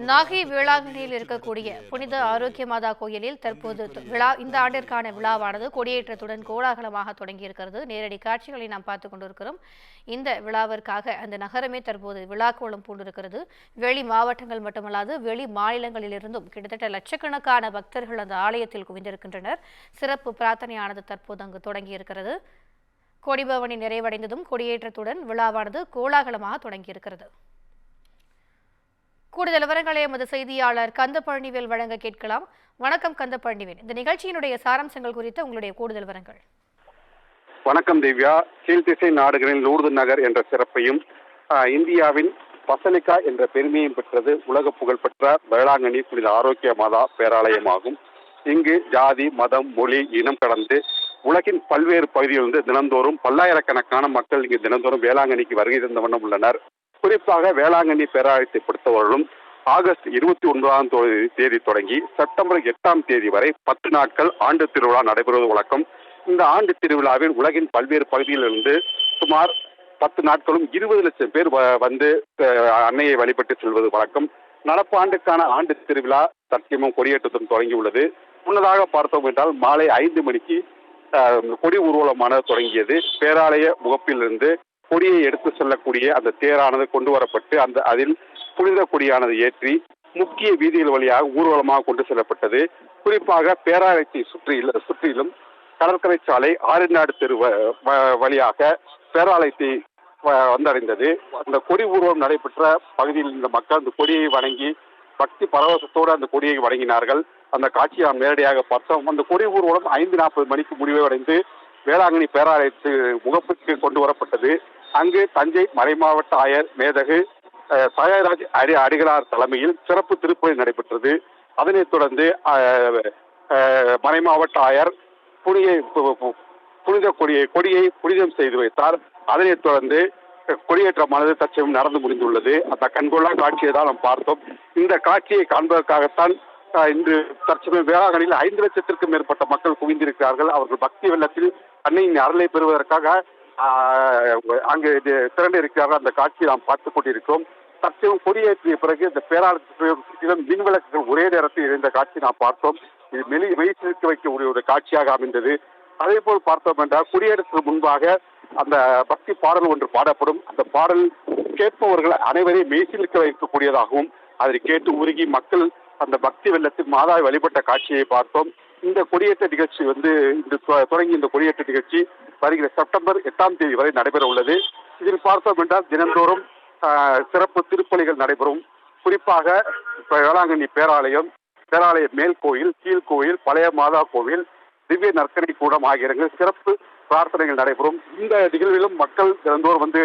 நாகை வேளாங்கண்ணியில் இருக்கக்கூடிய புனித ஆரோக்கிய மாதா கோயிலில் தற்போது இந்த ஆண்டிற்கான விழாவானது கொடியேற்றத்துடன் கோலாகலமாக தொடங்கியிருக்கிறது. நேரடி காட்சிகளை நாம் பார்த்துக் கொண்டிருக்கிறோம். இந்த விழாவிற்காக அந்த நகரமே தற்போது விழாக்கோலம் பூண்டிருக்கிறது. வெளி மாவட்டங்கள் மட்டுமல்லாது வெளி மாநிலங்களிலிருந்தும் கிட்டத்தட்ட லட்சக்கணக்கான பக்தர்கள் அந்த ஆலயத்தில் குவிந்திருக்கின்றனர். சிறப்பு பிரார்த்தனையானது தற்போது அங்கு தொடங்கியிருக்கிறது. கொடிபவனி நிறைவடைந்ததும் கொடியேற்றத்துடன் விழாவானது கோலாகலமாக தொடங்கியிருக்கிறது. கூடுதல் விவரங்களை எமது செய்தியாளர் கந்தபழனிவேல் வழங்க கேட்கலாம். வணக்கம் கந்தபழனிவேல், இந்த நிகழ்ச்சியினுடைய சாராம்சங்கள் குறித்து உங்களுடைய கூடுதல் விவரங்கள். வணக்கம் திவ்யா. கீழ்த்திசை நாடுகளின் லூர்து நகர் என்ற சிறப்பையும் இந்தியாவின் பசலிக்கா என்ற பெருமையும் பெற்றது உலக புகழ்பெற்ற வேளாங்கண்ணி புனித ஆரோக்கிய மாதா பேராலயமாகும். இங்கு ஜாதி, மதம், மொழி, இனம் கடந்து உலகின் பல்வேறு பகுதிகளிலிருந்து தினந்தோறும் பல்லாயிரக்கணக்கான மக்கள் இங்கு தினந்தோறும் வேளாங்கண்ணிக்கு வருகை தந்த வண்ணம் உள்ளனர். குறிப்பாக வேளாங்கண்ணி பேராலயத்தை பொறுத்தவர்களும் ஆகஸ்ட் 29ஆம் தேதி தொடங்கி செப்டம்பர் 8ஆம் தேதி வரை 10 நாட்கள் ஆண்டு திருவிழா நடைபெறுவது வழக்கம். இந்த ஆண்டு திருவிழாவில் உலகின் பல்வேறு பகுதிகளிலிருந்து சுமார் 10 நாட்களும் 20 லட்சம் பேர் வந்து அன்னையை வழிபட்டு செல்வது வழக்கம். நடப்பு ஆண்டுக்கான ஆண்டு திருவிழா தற்சமயம் கொடியேற்றத்துடன் தொடங்கியுள்ளது. முன்னதாக பார்த்தோம் என்றால் மாலை 5 மணிக்கு கொடி ஊர்வலமானது தொடங்கியது. பேராலய முகப்பிலிருந்து கொடியை எடுத்து செல்லக்கூடிய அந்த தேரானது கொண்டு வரப்பட்டு அதில் புனித கொடியானது ஏற்றி முக்கிய வீதிகள் வழியாக ஊர்வலமாக கொண்டு செல்லப்பட்டது. குறிப்பாக பேராலயத்தை சுற்றிலும் கடற்கரை சாலை, ஆறுநாடு தெரு வழியாக பேராலயத்தை வந்தடைந்தது. அந்த கொடி ஊர்வலம் நடைபெற்ற பகுதியில் இந்த மக்கள் அந்த கொடியை வணங்கி பக்தி பரவசத்தோடு அந்த கொடியை வணங்கினார்கள். அந்த காட்சியை நாம் நேரடியாக பார்த்தோம். அந்த கொடி ஊர்வலம் 5:40 மணிக்கு முடிவடைந்து வேளாங்கண்ணி பேராலயத்து முகப்புக்கு கொண்டு வரப்பட்டது. அங்கு தஞ்சை மறைமாவட்ட ஆயர் மேதகு சாயராஜ் அடிகளார் தலைமையில் சிறப்பு திருப்பலி நடைபெற்றது. அதனைத் தொடர்ந்து மறைமாவட்ட ஆயர் புனித கொடியை புனிதம் செய்து வைத்தார். அதனைத் தொடர்ந்து கொடியேற்றமானது தற்சமயம் நடந்து முடிந்துள்ளது. அந்த கண்கொள்ளா காட்சியை தான் நாம் பார்த்தோம். இந்த காட்சியை காண்பதற்காகத்தான் இன்று தற்சமயம் வேளாங்கண்ணியில் 5 லட்சத்திற்கும் மேற்பட்ட மக்கள் குவிந்திருக்கிறார்கள். அவர்கள் பக்தி வெள்ளத்தில் அன்னையின் அருளை பெறுவதற்காக அங்கு திரண்டு இருக்கிறார்கள். அந்த காட்சியை நாம் பார்த்துக் கொண்டிருக்கிறோம். தற்சமயம் கொடியேற்றிய பிறகு இந்த பேராலயத்திலும் மின் விளக்குகள் ஒரே நேரத்தில் இணைந்த காட்சி நாம் பார்த்தோம். இது மெய்சிலிருக்க வைக்கக்கூடிய ஒரு காட்சியாக அமைந்தது. அதே போல் பார்த்தோம் என்றால் குடியேற்றத்துக்கு முன்பாக அந்த பக்தி பாடல் ஒன்று பாடப்படும். அந்த பாடல் கேட்பவர்கள் அனைவரையும் மெய்சிலிருக்க வைக்கக்கூடியதாகவும் அதை கேட்டு உருகி மக்கள் அந்த பக்தி வெள்ளத்தில் மாதாவை வழிபட்ட காட்சியை பார்த்தோம். இந்த கொடியேற்ற நிகழ்ச்சி தொடங்கி இந்த கொடியேற்ற நிகழ்ச்சி வருகிற செப்டம்பர் 8ஆம் தேதி வரை நடைபெற உள்ளது. இதில் பார்த்தோம் என்றால் தினந்தோறும் சிறப்பு திருப்பலிகள் நடைபெறும். குறிப்பாக வேளாங்கண்ணி பேராலய மேல் கோயில், கீழ்கோயில், பழைய மாதா கோவில், திவ்ய நற்கரை கூடம் ஆகிய இடங்களில் சிறப்பு பிரார்த்தனைகள் நடைபெறும். இந்த நிகழ்விலும் மக்கள் தினந்தோறும் வந்து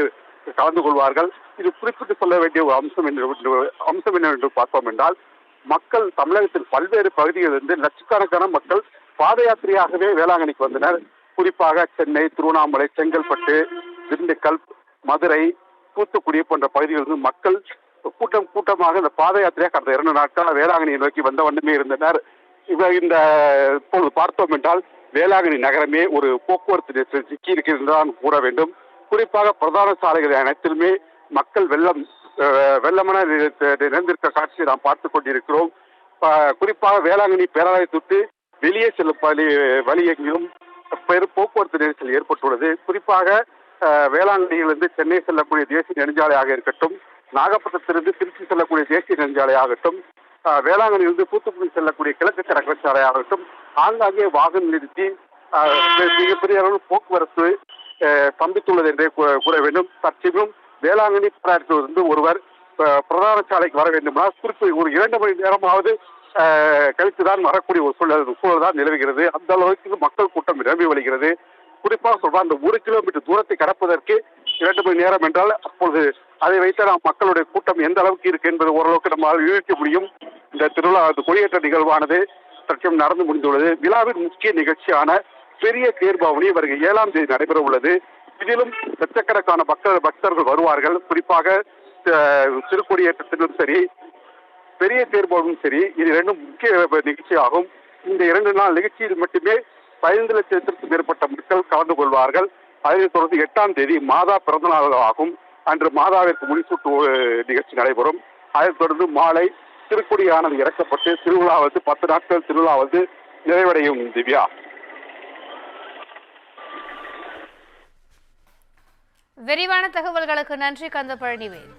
கலந்து கொள்வார்கள். இது குறிப்பிட்டு சொல்ல வேண்டிய ஒரு அம்சம் என்னவென்று பார்த்தோம் என்றால் மக்கள் தமிழகத்தில் பல்வேறு பகுதிகளிலிருந்து லட்சக்கணக்கான மக்கள் பாத யாத்திரையாகவே வேளாங்கண்ணிக்கு வந்தனர். குறிப்பாக சென்னை, திருவண்ணாமலை, செங்கல்பட்டு, திண்டுக்கல், மதுரை, தூத்துக்குடி போன்ற பகுதிகளிலிருந்து மக்கள் கூட்டமாக இந்த பாத யாத்திரையாக கடந்த 2 நாட்களாக வேளாங்கண்ணியை நோக்கி வந்த வண்ணமே இருந்தனர். இந்த இப்பொழுது பார்த்தோம் என்றால் வேளாங்கண்ணி நகரமே ஒரு போக்குவரத்து சிக்கி இருக்கிறது தான் கூற வேண்டும். குறிப்பாக பிரதான சாலைகள் அனைத்திலுமே மக்கள் வெள்ளமென நிறைந்திருக்க காட்சியை நாம் பார்த்துக் கொண்டிருக்கிறோம். குறிப்பாக வேளாங்கண்ணி பேராலயத்தை விட்டு வெளியே செல்லும் வழியெங்கிலும் பெரும் போக்குவரத்து நெரிசல் ஏற்பட்டுள்ளது. குறிப்பாக வேளாங்கண்ணியிலிருந்து சென்னை செல்லக்கூடிய தேசிய நெடுஞ்சாலையாக இருக்கட்டும், நாகப்பட்டினத்திலிருந்து திருச்சி செல்லக்கூடிய தேசிய நெடுஞ்சாலையாகட்டும், வேளாங்கண்ணியிலிருந்து தூத்துக்குடி செல்லக்கூடிய கிழக்கு கடற்கரை சாலையாகட்டும், ஆங்காங்கே வாகனம் நிறுத்தி மிகப்பெரிய அளவில் போக்குவரத்து ஸ்தம்பித்துள்ளது என்றே கூற வேண்டும். தற்சமயம் வேளாங்கண்ணி பேராலயத்திலிருந்து ஒருவர் பிரதான சாலைக்கு வர வேண்டுமானால் குறிப்பிட்ட ஒரு 2 மணி நேரமாவது கழித்துதான் வரக்கூடிய ஒரு சூழல் தான் நிலவுகிறது. அந்த அளவுக்கு மக்கள் கூட்டம் நிரம்பி வருகிறது. குறிப்பாக சொல்வார், அந்த 1 கிலோமீட்டர் தூரத்தை கடப்பதற்கு 2 மணி நேரம் என்றால் அப்பொழுது அதை வைத்து நாம் மக்களுடைய கூட்டம் எந்த அளவுக்கு இருக்கு என்பது ஓரளவுக்கு நம்மால் யூகிக்க முடியும். இந்த திருவிழா கொடியேற்ற நிகழ்வானது தற்சமயம் நடந்து முடிந்துள்ளது. விழாவின் முக்கிய நிகழ்ச்சியான பெரிய தேர்பவனி வருகை 7ஆம் தேதி நடைபெற உள்ளது. இதிலும் லட்சக்கணக்கான பக்தர்கள் வருவார்கள். குறிப்பாக திருக்கொடியேற்றத்திலும் சரி, பெரிய தேர்பவனும் சரி, இது 2 முக்கிய நிகழ்ச்சியாகும். இந்த 2 நாள் நிகழ்ச்சியில் மட்டுமே 15 லட்சத்திற்கும் மேற்பட்ட மக்கள் கலந்து கொள்வார்கள். அதனைத் தொடர்ந்து 8ஆம் தேதி மாதா பிறந்த நாள் ஆகும். அன்று மாதாவிற்கு முடிசூட்டு நிகழ்ச்சி நடைபெறும். அதைத் தொடர்ந்து மாலை திருக்கொடியானது இறக்கப்பட்டு திருவிழா 10 நாட்கள் திருவிழா நிறைவடையும். திவ்யா, விரிவான தகவல்களுக்கு நன்றி கந்த பழனிவேல்.